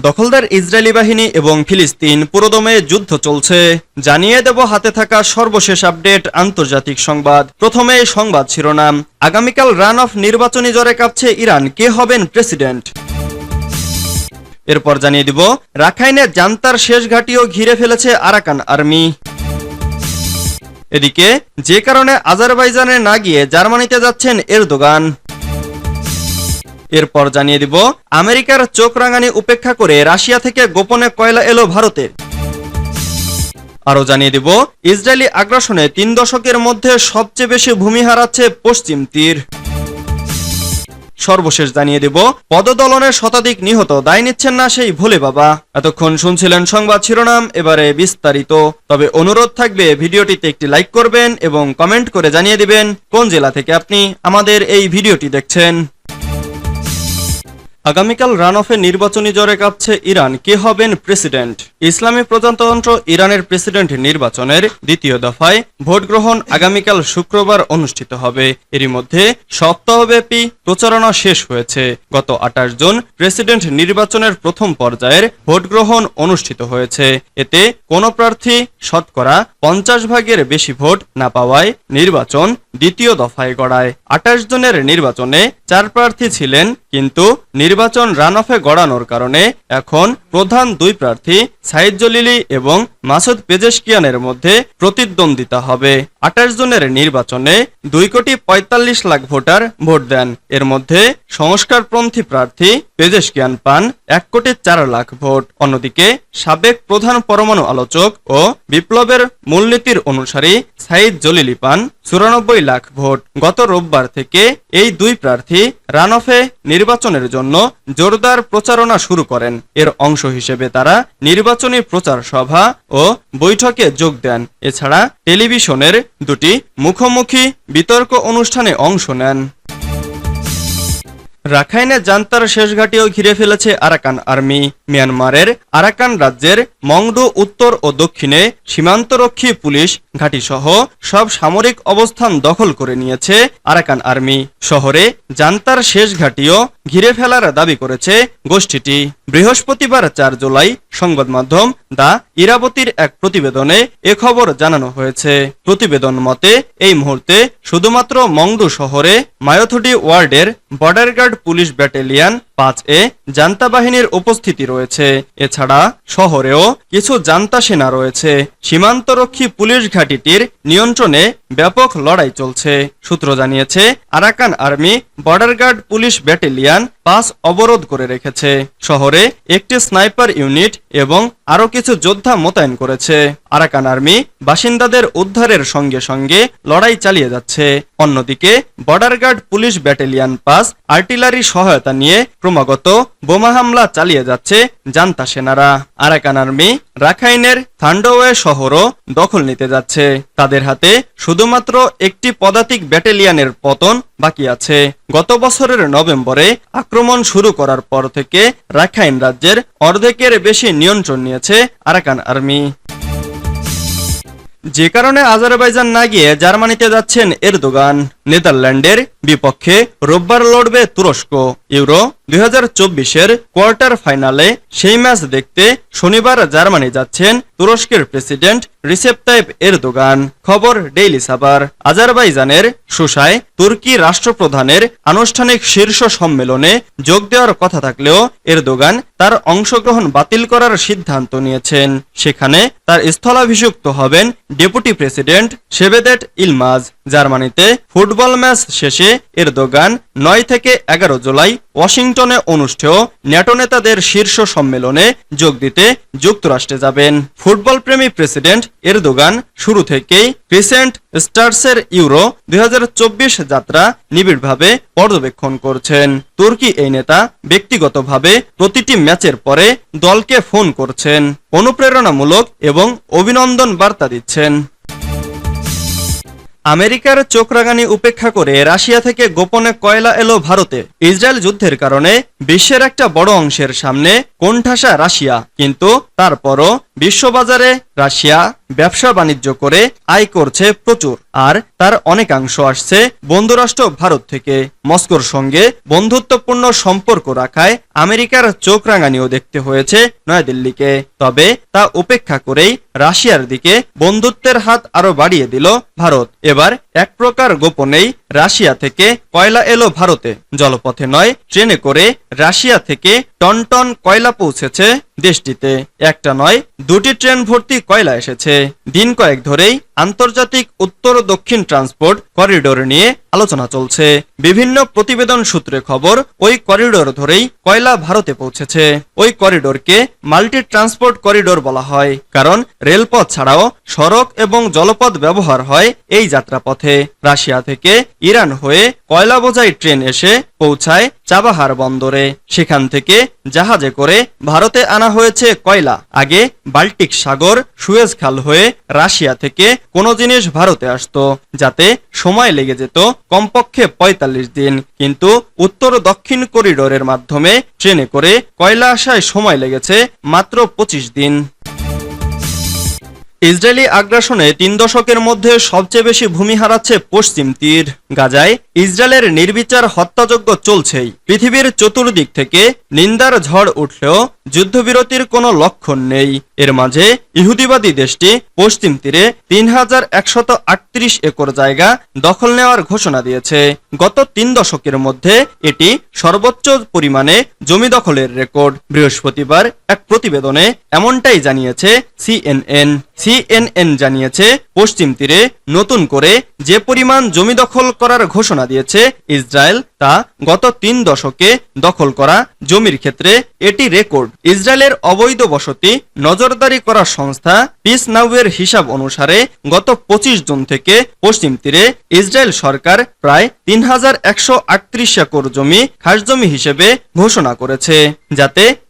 দখলদার ইসরায়েলি বাহিনী এবং ফিলিস্তিন পুরোদমে যুদ্ধ চলছে। জানিয়ে দেব হাতে থাকা সর্বশেষ আপডেট আন্তর্জাতিক সংবাদ। প্রথমে সংবাদ শিরোনাম। আগামীকাল রান অফ নির্বাচনী জ্বরে কাঁপছে ইরান, কে হবেন প্রেসিডেন্ট। এরপর জানিয়ে দিব রাখাইনে জান্তার শেষ ঘাঁটিও ঘিরে ফেলেছে আরাকান আর্মি। এদিকে যে কারণে আজারবাইজানে না গিয়ে জার্মানিতে যাচ্ছেন এরদোগান। এরপর জানিয়ে দিব আমেরিকার চোখ রাঙানি উপেক্ষা করে রাশিয়া থেকে গোপনে কয়লা এলো ভারতে। আরও জানিয়ে দিব ইসরায়েলি আগ্রাসনে ৩ দশকের মধ্যে সবচেয়ে বেশি ভূমি হারাচ্ছে পশ্চিম তীর। সর্বশেষ জানিয়ে দেব পদদলনের শতাধিক নিহত, দায় নিচ্ছেন না সেই ভোলে বাবা। এতক্ষণ শুনছিলেন সংবাদ শিরোনাম, এবারে বিস্তারিত। তবে অনুরোধ থাকবে ভিডিওটিতে একটি লাইক করবেন এবং কমেন্ট করে জানিয়ে দিবেন কোন জেলা থেকে আপনি আমাদের এই ভিডিওটি দেখছেন। আগামীকাল রান অফে নির্বাচনী জ্বরে কাঁপছে ইরান, কে হবেন প্রেসিডেন্ট। ইসলামী প্রজাতন্ত্র ইরানের প্রেসিডেন্ট নির্বাচনের দ্বিতীয় দফায় ভোট গ্রহণ আগামীকাল শুক্রবার অনুষ্ঠিত হবে। এরই মধ্যে সপ্তাহব্যাপী প্রচারণা শেষ হয়েছে। গত 28 জুন প্রেসিডেন্ট নির্বাচনের প্রথম পর্যায়ের ভোট গ্রহণ অনুষ্ঠিত হয়েছে। এতে কোনো প্রার্থী শতকরা 50 ভাগের বেশি ভোট না পাওয়ায় নির্বাচন দ্বিতীয় দফায় গড়ায়। 28 জনের নির্বাচনে 4 প্রার্থী ছিলেন, কিন্তু নির্বাচন রান অফে গড়ানোর কারণে এখন প্রধান 2 প্রার্থী সাইদ জলিলি এবং মাসুদ পেজেশকিয়ানের মধ্যে প্রতিদ্বন্দ্বিতা হবে। 28 জনের নির্বাচনে 2,45,00,000 ভোটার ভোট দেন। এর মধ্যে সংস্কারপন্থী প্রার্থী পেজেশকিয়ান পান 1,04,00,000 ভোট। অন্যদিকে সাবেক প্রধান পরমাণু আলোচক ও বিপ্লবের মূলনীতির অনুসারী সাইদ জলিলি পান 94 লাখ ভোট। গত রোববার থেকে এই 2 প্রার্থী রান অফে নির্বাচনের জন্য জোরদার প্রচারণা শুরু করেন। এর অংশ হিসেবে তারা নির্বাচনী প্রচার সভা ও বৈঠকে যোগ দেন। এছাড়া টেলিভিশনের 2টি মুখোমুখি বিতর্ক অনুষ্ঠানে অংশ নেন। রাখাইনে জান্তার শেষ ঘাঁটিও ঘিরে ফেলেছে আরাকান আর্মি। মিয়ানমারের আরাকান রাজ্যের মংডু উত্তর ও দক্ষিণে সীমান্তরক্ষী পুলিশ ঘাঁটিসহ সব সামরিক অবস্থান দখল করে নিয়েছে আরাকান আর্মি। শহরে জান্তার শেষ ঘাঁটিও ঘিরে ফেলার দাবি করেছে গোষ্ঠীটি। বৃহস্পতিবার 4 জুলাই সংবাদ মাধ্যম দা ইরাবতীর এক প্রতিবেদনে এ খবর জানানো হয়েছে। প্রতিবেদন মতে এই মুহূর্তে শুধুমাত্র মংডু শহরে মায়োথুডি ওয়ার্ডের border guard police battalion 5A junta বাহিনীর উপস্থিতি রয়েছে। এছাড়া শহরেও কিছু জান্তা সেনা রয়েছে। সীমান্তরক্ষী পুলিশ ঘাঁটিটির নিয়ন্ত্রণে ব্যাপক লড়াই চলছে। সূত্র জানিয়েছে Arakan Army border guard police battalion 5 অবরোধ করে রেখেছে। শহরে একটি স্নাইপার ইউনিট এবং আরও কিছু যোদ্ধা মোতায়েন করেছে। আরাকান আর্মি বাসিন্দাদের উদ্ধারের সঙ্গে সঙ্গে লড়াই চালিয়ে যাচ্ছে। অন্যদিকে border guard police battalion 5 artillery সহায়তা নিয়ে ক্রমাগত বোমা হামলা চালিয়ে যাচ্ছে জান্তা সেনারা। আরাকান আর্মি রাখাইনের থান্ডোয়ে শহরও দখল নিতে যাচ্ছে। তাদের হাতে শুধুমাত্র একটি পদাতিক ব্যাটালিয়নের পতন বাকি আছে। গত বছরের নভেম্বরে আক্রমণ শুরু করার পর থেকে রাখাইন রাজ্যের অর্ধেকের বেশি নিয়ন্ত্রণ নিয়েছে আরাকান আর্মি। যে কারণে আজারবাইজান না গিয়ে জার্মানিতে যাচ্ছেন এরদোগান। নেদারল্যান্ডের বিপক্ষে রোববার লড়বে তুরস্ক। ইউরো 2024-এর কোয়ার্টার ফাইনালে সেই ম্যাচ দেখতে শনিবার জার্মানি যাচ্ছেন তুরস্কের প্রেসিডেন্ট রিসেপ তাইপ এরদোগান। খবর ডেইলি সাবার। আজারবাইজানের সুসায় তুর্কি রাষ্ট্রপ্রধানের আনুষ্ঠানিক শীর্ষ সম্মেলনে যোগ দেওয়ার কথা থাকলেও এরদোগান তার অংশগ্রহণ বাতিল করার সিদ্ধান্ত নিয়েছেন। সেখানে তার স্থলাভিষিক্ত হবেন ডেপুটি প্রেসিডেন্ট সেভেদেট ইলমাজ। জার্মানিতে ফুটবল ম্যাচ শেষে এরদোগান 9 থেকে 11 জুলাই ওয়াশিংটনে অনুষ্ঠেয় ন্যাটো নেতাদের শীর্ষ সম্মেলনে যোগ দিতে যুক্তরাষ্ট্রে যাবেন। ফুটবল প্রেমী প্রেসিডেন্ট এরদোগান শুরু থেকেই ক্রিসেন্ট স্টার্সের ইউরো 2024 যাত্রা নিবিড়ভাবে পর্যবেক্ষণ করছেন। তুর্কি এই নেতা ব্যক্তিগতভাবে প্রতিটি ম্যাচের পরে দলকে ফোন করছেন, অনুপ্রেরণামূলক এবং অভিনন্দন বার্তা দিচ্ছেন। আমেরিকার চোখ রাঙানি উপেক্ষা করে রাশিয়া থেকে গোপনে কয়লা এলো ভারতে। ইসরায়েল যুদ্ধের কারণে বিশ্বের একটা বড় অংশের সামনে কোণঠাসা রাশিয়া, কিন্তু তারপরও বিশ্ববাজারে রাশিয়া ব্যবসা বাণিজ্য করে আয় করছে প্রচুর, আর তার অনেকাংশ আসছে বন্ধুরাষ্ট্র ভারত থেকে। মস্কোর সঙ্গে বন্ধুত্বপূর্ণ সম্পর্ক রাখায় আমেরিকার চোখ রাঙানিও দেখতে হয়েছে নয়াদিল্লিকে। তবে তা উপেক্ষা করেই রাশিয়ার দিকে বন্ধুত্বের হাত আরো বাড়িয়ে দিল ভারত। এবার এক প্রকার গোপনেই রাশিয়া থেকে কয়লা এলো ভারতে। জলপথে নয়, ট্রেনে করে রাশিয়া থেকে টন টন কয়লা পৌঁছেছে দেশটিতে। একটা নয়, দুটি ট্রেন ভর্তি কয়লা এসেছে। দিন কয়েক ধরেই আন্তর্জাতিক উত্তর দক্ষিণ ট্রান্সপোর্ট করিডোর নিয়ে আলোচনা চলছে। বিভিন্ন প্রতিবেদন সূত্রে খবর, ওই করিডোর ধরেই কয়লা ভারতে পৌঁছেছে। ওই করিডোরকে মাল্টি ট্রান্সপোর্ট করিডোর বলা হয়, কারণ রেলপথ ছাড়াও সড়ক এবং জলপথ ব্যবহার হয় এই যাত্রাপথে। রাশিয়া থেকে ইরান হয়ে কয়লা বোঝাই ট্রেন এসে পৌঁছায় চাবাহার বন্দরে। সেখান থেকে জাহাজে করে ভারতে আনা হয়েছে কয়লা। আগে বাল্টিক সাগর, সুয়েজ খাল হয়ে রাশিয়া থেকে কোনো জিনিস ভারতে আসতো, যাতে সময় লেগে যেত কমপক্ষে ৪৫ দিন। কিন্তু উত্তর দক্ষিণ করিডোরের মাধ্যমে ট্রেনে করে কয়লা আসায় সময় লেগেছে মাত্র ২৫ দিন। ইসরায়েলি আগ্রাসনে ৩ দশকের মধ্যে সবচেয়ে বেশি ভূমি হারাচ্ছে পশ্চিম তীর। গাজায় ইসরায়েলের নির্বিচার হত্যাযজ্ঞ চলছেই। পৃথিবীর চতুর্দিক থেকে নিন্দার ঝড় উঠলেও যুদ্ধবিরতির কোনো লক্ষণ নেই। এর মাঝে ইহুদিবাদী দেশটি পশ্চিম তীরে ৩,১৩৮ একর জায়গা দখল নেওয়ার ঘোষণা দিয়েছে। গত ৩ দশকের মধ্যে এটি সর্বোচ্চ পরিমাণে জমি দখলের রেকর্ড। বৃহস্পতিবার এক প্রতিবেদনে এমনটাই জানিয়েছে সিএনএন জানিয়েছে, পশ্চিম তীরে নতুন করে যে পরিমাণ জমি দখল করার ঘোষণা দিয়েছে ইসরায়েল, তা গত ৩ দশকে দখল করা জমির ক্ষেত্রে এটি রেকর্ড। ইসরায়েলের অবৈধ বসতি নজরদারি করা সংস্থা পিস নাউয়ের হিসাব অনুসারে গত ২৫ জুন থেকে পশ্চিম তীরে ইসরায়েল সরকার প্রায় ৩,১৩৮ একর জমি খাসজমি হিসেবে ঘোষণা করেছে, যাতে